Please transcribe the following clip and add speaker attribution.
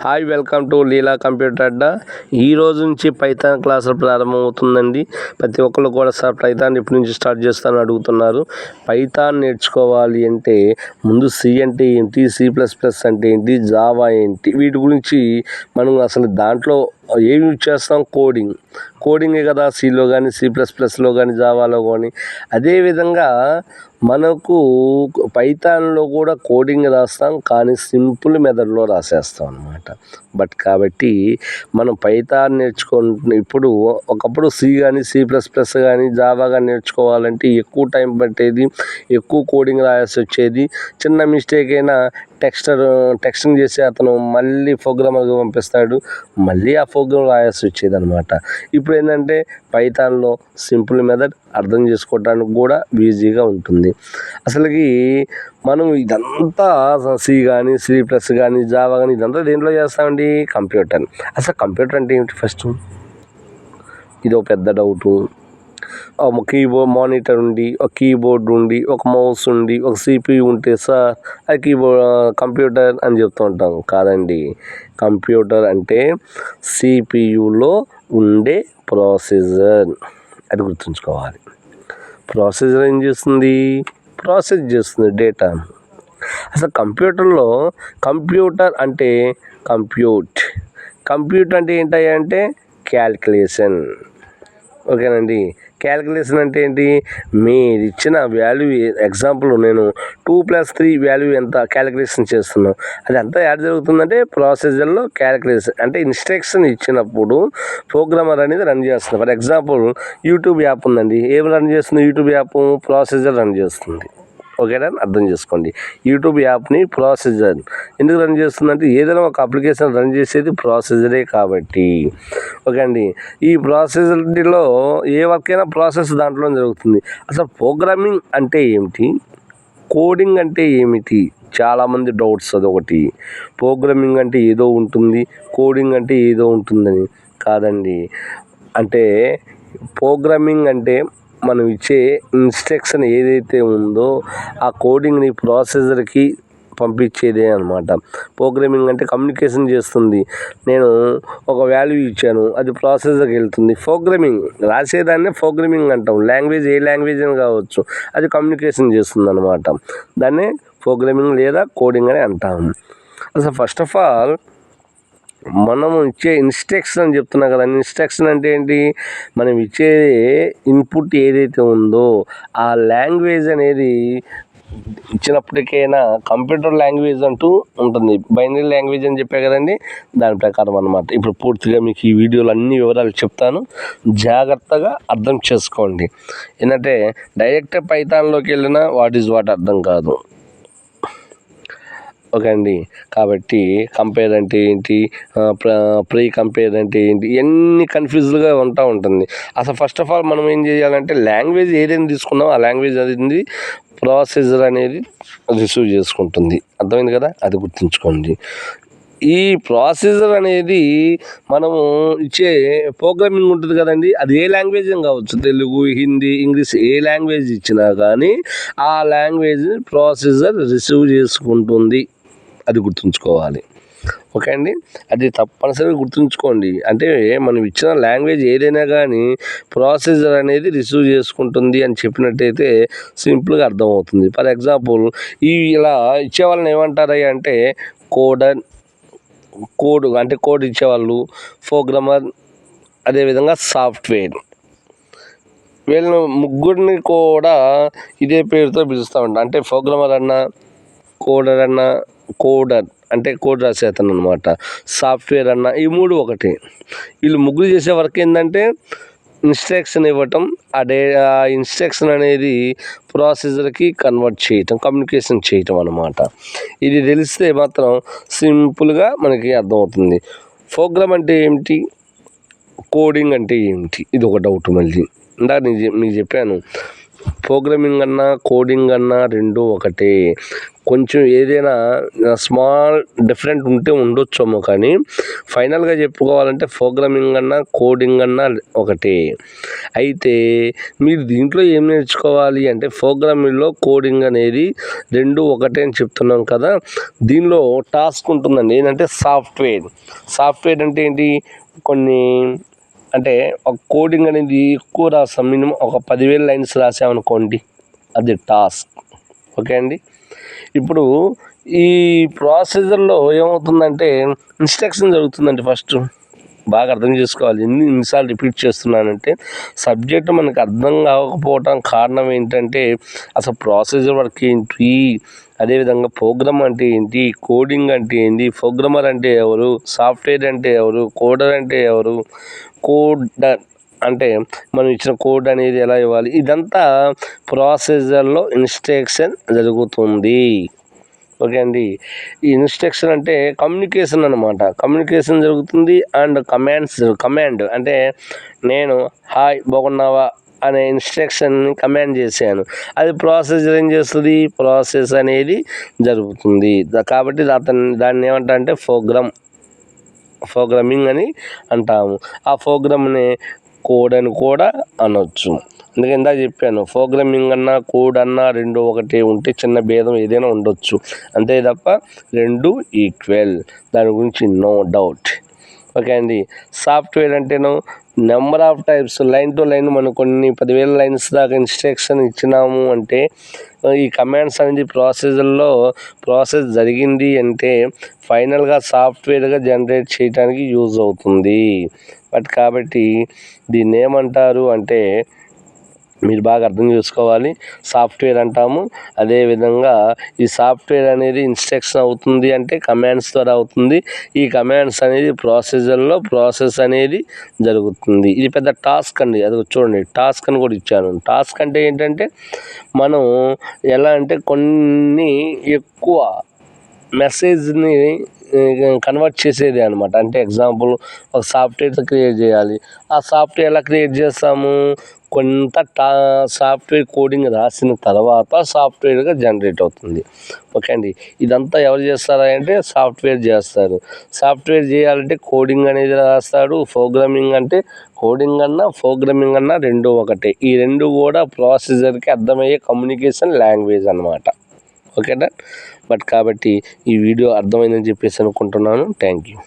Speaker 1: Hi, welcome to Leela computer అడ్డా. ఈ రోజు నుంచి పైథాన్ క్లాసులు ప్రారంభమవుతుందండి. ప్రతి ఒక్కళ్ళు కూడా సార్ పైథాన్ ఇప్పటి నుంచి స్టార్ట్ చేస్తానని అడుగుతున్నారు. పైథాన్ నేర్చుకోవాలి అంటే ముందు సి అంటే ఏంటి, C++ అంటే ఏంటి, జావా ఏంటి, వీటి గురించి మనం అసలు దాంట్లో ఏం యూజ్ చేస్తాం, కోడింగే కదా. సిలో కానీ, C++లో కానీ, జావాలో కానీ. అదేవిధంగా మనకు పైథాన్లో కూడా కోడింగ్ రాస్తాం, కానీ సింపుల్ మెథడ్లో రాసేస్తాం అన్నమాట. కాబట్టి మనం పైథాన్ ఇప్పుడు ఒకప్పుడు సి కానీ, C++ కానీ, జావా కానీ నేర్చుకోవాలంటే ఎక్కువ టైం పట్టేది, ఎక్కువ కోడింగ్ రాయాల్సి వచ్చేది. చిన్న మిస్టేక్ అయినా టెక్స్టింగ్ చేసి అతను మళ్ళీ ప్రోగ్రామర్కి పంపిస్తాడు, మళ్ళీ ఆ ప్రోగ్రామ్ రాయాల్సి వచ్చేది అనమాట. ఇప్పుడు ఏంటంటే పైథాన్లో సింపుల్ మెథడ్ అర్థం చేసుకోవడానికి కూడా ఈజీగా ఉంటుంది. అసలుకి మనం ఇదంతా సి కానీ, C++ కానీ, జావా కానీ ఇదంతా దేంట్లో చేస్తామండి, కంప్యూటర్. అసలు కంప్యూటర్ అంటే ఏమిటి? ఫస్ట్ ఇది ఒక పెద్ద డౌటు. మానిటర్ ఉండి, ఒక కీబోర్డ్ ఉండి, ఒక మౌస్ ఉండి, ఒక CPU ఉంటే సార్ అది కంప్యూటర్ అని చెప్తూ ఉంటాం. కాదండి, కంప్యూటర్ అంటే CPUలో ఉండే ప్రాసెసర్. అది గుర్తుంచుకోవాలి. ప్రాసెసర్ ఏం చేస్తుంది? ప్రాసెస్ చేస్తుంది డేటా. అసలు కంప్యూటర్లో కంప్యూటర్ అంటే కంప్యూట్ అంటే ఏంటంటే క్యాల్కులేషన్. ఓకేనండి. క్యాల్కులేషన్ అంటే ఏంటి? మీరు ఇచ్చిన వాల్యూ, ఎగ్జాంపుల్ నేను 2+3 వాల్యూ ఎంత క్యాల్కులేషన్ చేస్తున్నాం, అది అంతా యాడ్ జరుగుతుందంటే ప్రాసెసర్లో క్యాల్కులేషన్. అంటే ఇన్స్ట్రక్షన్ ఇచ్చినప్పుడు ప్రోగ్రామర్ అనేది రన్ చేస్తుంది. ఫర్ ఎగ్జాంపుల్ యూట్యూబ్ యాప్ ఉందండి, ఏం రన్ చేస్తుంది? యూట్యూబ్ యాప్ ప్రాసెసర్ రన్ చేస్తుంది. ఓకేనా? అర్థం చేసుకోండి. యూట్యూబ్ యాప్ని ప్రాసెసర్ ఎందుకు రన్ చేస్తుందంటే ఏదైనా ఒక అప్లికేషన్ రన్ చేసేది ప్రాసెసరే కాబట్టి. ఓకే అండి. ఈ ప్రాసెసర్లో ఏ వర్క్ అయినా ప్రాసెస్ దాంట్లో జరుగుతుంది. అసలు ప్రోగ్రామింగ్ అంటే ఏమిటి, కోడింగ్ అంటే ఏమిటి? చాలామంది డౌట్స్. అదొకటి. ప్రోగ్రామింగ్ అంటే ఏదో ఉంటుంది, కోడింగ్ అంటే ఏదో ఉంటుందని. కాదండి. అంటే ప్రోగ్రామింగ్ అంటే మనం ఇచ్చే ఇన్స్ట్రక్షన్ ఏదైతే ఉందో ఆ కోడింగ్ని ప్రాసెసర్కి పంపించేదే అనమాట. ప్రోగ్రామింగ్ అంటే కమ్యూనికేషన్ చేస్తుంది. నేను ఒక వాల్యూ ఇచ్చాను, అది ప్రాసెసర్కి వెళ్తుంది. ప్రోగ్రామింగ్ రాసేదాన్నే ప్రోగ్రామింగ్ అంటాం. లాంగ్వేజ్ ఏ లాంగ్వేజ్ అని కావచ్చు, అది కమ్యూనికేషన్ చేస్తుంది అనమాట. దాన్నే ప్రోగ్రామింగ్ లేదా కోడింగ్ అని అంటాము. అసలు ఫస్ట్ ఆఫ్ ఆల్ మనం ఇచ్చే ఇన్స్ట్రక్షన్ అని చెప్తున్నా కదా. ఇన్స్ట్రక్షన్ అంటే ఏంటి? మనం ఇచ్చే ఇన్పుట్ ఏదైతే ఉందో ఆ లాంగ్వేజ్ అనేది ఇచ్చినప్పటికైనా కంప్యూటర్ లాంగ్వేజ్ అంటూ ఉంటుంది. బైనరీ లాంగ్వేజ్ అని చెప్పే కదండి, దాని ప్రకారం అన్నమాట. ఇప్పుడు పూర్తిగా మీకు ఈ వీడియోలో అన్ని వివరాలు చెప్తాను, జాగ్రత్తగా అర్థం చేసుకోండి. ఏంటంటే డైరెక్ట్ పైథాన్లోకి వెళ్ళినా వాట్ ఈజ్ వాట్ అర్థం కాదు. ఓకే అండి. కాబట్టి కంపేర్ అంటే ఏంటి, ప్రీ కంపేర్ అంటే ఏంటి, ఇవన్నీ కన్ఫ్యూజ్గా ఉంటుంది. అసలు ఫస్ట్ ఆఫ్ ఆల్ మనం ఏం చేయాలంటే లాంగ్వేజ్ ఏదైనా తీసుకున్నామో ఆ లాంగ్వేజ్ అనేది ప్రాసెసర్ అనేది రిసీవ్ చేసుకుంటుంది. అర్థమైంది కదా, అది గుర్తుంచుకోండి. ఈ ప్రాసెసర్ అనేది మనము ఇచ్చే ప్రోగ్రామింగ్ ఉంటుంది కదండి, అది ఏ లాంగ్వేజ్ కావచ్చు, తెలుగు, హిందీ, ఇంగ్లీష్, ఏ లాంగ్వేజ్ ఇచ్చినా కానీ ఆ లాంగ్వేజ్ ప్రాసెసర్ రిసీవ్ చేసుకుంటుంది. అది గుర్తుంచుకోవాలి. ఓకే అండి. అది తప్పనిసరిగా గుర్తుంచుకోండి. అంటే మనం ఇచ్చిన లాంగ్వేజ్ ఏదైనా కానీ ప్రాసెసర్ అనేది రిసీవ్ చేసుకుంటుంది అని చెప్పినట్టయితే సింపుల్గా అర్థమవుతుంది. ఫర్ ఎగ్జాంపుల్ ఇలా ఇచ్చే వాళ్ళని ఏమంటారు అంటే కోడ్ అంటే కోడ్ ఇచ్చేవాళ్ళు, ప్రోగ్రామర్, అదేవిధంగా సాఫ్ట్వేర్. వీళ్ళని ముగ్గురిని కూడా ఇదే పేరుతో పిలుస్తామంట. అంటే ప్రోగ్రామర్ అన్న, కోడర్ అంటే కోడ్ రాసేతను అనమాట, సాఫ్ట్వేర్ అన్న, ఈ మూడు ఒకటి. వీళ్ళు ముగ్గురు చేసే వర్క్ ఏంటంటే ఇన్స్ట్రక్షన్ ఇవ్వటం, ఆ ఇన్స్ట్రక్షన్ అనేది ప్రాసెసర్కి కన్వర్ట్ చేయటం, కమ్యూనికేషన్ చేయటం అనమాట. ఇది తెలిస్తే మాత్రం సింపుల్గా మనకి అర్థమవుతుంది. ప్రోగ్రామ్ అంటే ఏమిటి, కోడింగ్ అంటే ఏమిటి, ఇది ఒక డౌట్. మళ్ళీ ఇందాక మీకు చెప్పాను, ప్రోగ్రామింగ్ అన్నా కోడింగ్ అన్నా రెండూ ఒకటే. కొంచెం ఏదైనా స్మాల్ డిఫరెంట్ ఉండొచ్చేమో, కానీ ఫైనల్గా చెప్పుకోవాలంటే ప్రోగ్రామింగ్ అన్నా కోడింగ్ అన్నా ఒకటే. అయితే మీరు దీంట్లో ఏం నేర్చుకోవాలి అంటే ప్రోగ్రామింగ్లో కోడింగ్ అనేది రెండు ఒకటే అని చెప్తున్నాం కదా. దీనిలో టాస్క్ ఉంటుందండి. ఏంటంటే సాఫ్ట్వేర్ అంటే ఏంటి, కొన్ని అంటే ఒక కోడింగ్ అనేది ఎక్కువ రాస్తాం, మినిమం ఒక 10,000 లైన్స్ రాసామనుకోండి, అది టాస్క్. ఓకే అండి. ఇప్పుడు ఈ ప్రాసెసర్లో ఏమవుతుందంటే ఇన్స్ట్రక్షన్ జరుగుతుందండి. ఫస్ట్ బాగా అర్థం చేసుకోవాలి. ఎన్నిసార్లు రిపీట్ చేస్తున్నానంటే సబ్జెక్ట్ మనకు అర్థం కాకపోవటం కారణం ఏంటంటే అసలు ప్రాసెసర్ వర్క్ ఏంటి, అదేవిధంగా ప్రోగ్రామ్ అంటే ఏంటి, కోడింగ్ అంటే ఏంటి, ప్రోగ్రామర్ అంటే ఎవరు, సాఫ్ట్వేర్ అంటే ఎవరు, కోడర్ అంటే ఎవరు, కోడర్ అంటే మనం ఇచ్చిన కోడ్ అనేది ఎలా ఇవ్వాలి, ఇదంతా ప్రాసెసర్లో ఇన్స్ట్రక్షన్ జరుగుతుంది. ఓకే అండి. ఈ ఇన్స్ట్రక్షన్ అంటే కమ్యూనికేషన్ అనమాట. కమ్యూనికేషన్ జరుగుతుంది. అండ్ కమాండ్ అంటే నేను హాయ్ బాగున్నావా అనే ఇన్స్ట్రక్షన్ని కమాండ్ చేశాను, అది ప్రాసెసర్ ఏం చేస్తుంది, ప్రాసెస్ అనేది జరుగుతుంది. కాబట్టి దాన్ని ఏమంటా అంటే ప్రోగ్రామింగ్ అని అంటాము. ఆ ప్రోగ్రామ్ని కోడ్ అని కూడా అనొచ్చు. అందుకే ఇందాక చెప్పాను, ప్రోగ్రామింగ్ అన్నా కోడ్ అన్నా రెండు ఒకటే ఉంటే చిన్న భేదం ఏదైనా ఉండొచ్చు, అంతే తప్ప రెండు ఈక్వల్, దాని గురించి నో డౌట్. ఓకే అండి. సాఫ్ట్వేర్ అంటేను number of types, line to line మనం కొన్ని 10,000 లైన్స్ దాకా ఇన్స్ట్రక్షన్ ఇచ్చినాము అంటే ఈ కమాండ్స్ అనేది ప్రాసెస్ జరిగింది అంటే ఫైనల్గా సాఫ్ట్వేర్గా జనరేట్ చేయడానికి యూజ్ అవుతుంది. కాబట్టి దీన్ని ఏమంటారు అంటే మీరు బాగా అర్థం చేసుకోవాలి, సాఫ్ట్వేర్ అంటాము. అదేవిధంగా ఈ సాఫ్ట్వేర్ అనేది ఇన్స్ట్రక్షన్ అవుతుంది అంటే కమాండ్స్ ద్వారా అవుతుంది. ఈ కమాండ్స్ అనేది ప్రాసెసర్లో ప్రాసెస్ అనేది జరుగుతుంది. ఇది పెద్ద టాస్క్ అండి. అది చూడండి, టాస్క్ అని కూడా ఇచ్చాను. టాస్క్ అంటే ఏంటంటే మనం ఎలా అంటే కొన్ని ఎక్కువ మెసేజ్ని కన్వర్ట్ చేసేది అనమాట. అంటే ఎగ్జాంపుల్ ఒక సాఫ్ట్వేర్ క్రియేట్ చేయాలి. ఆ సాఫ్ట్వేర్ ఎలా క్రియేట్ చేస్తాము, కొంత సాఫ్ట్వేర్ కోడింగ్ రాసిన తర్వాత సాఫ్ట్వేర్గా జనరేట్ అవుతుంది. ఓకే అండి. ఇదంతా ఎవరు చేస్తారా అంటే సాఫ్ట్వేర్ చేస్తారు. సాఫ్ట్వేర్ చేయాలంటే కోడింగ్ అనేది రాస్తాడు. ప్రోగ్రామింగ్ అంటే ప్రోగ్రామింగ్ అన్నా రెండు ఒకటే. ఈ రెండు కూడా ప్రాసెసర్కి అర్థమయ్యే కమ్యూనికేషన్ లాంగ్వేజ్ అనమాట. ఓకేనా. కాబట్టి ఈ వీడియో అర్థమైందని చెప్పేసి అనుకుంటున్నాను. Thank you.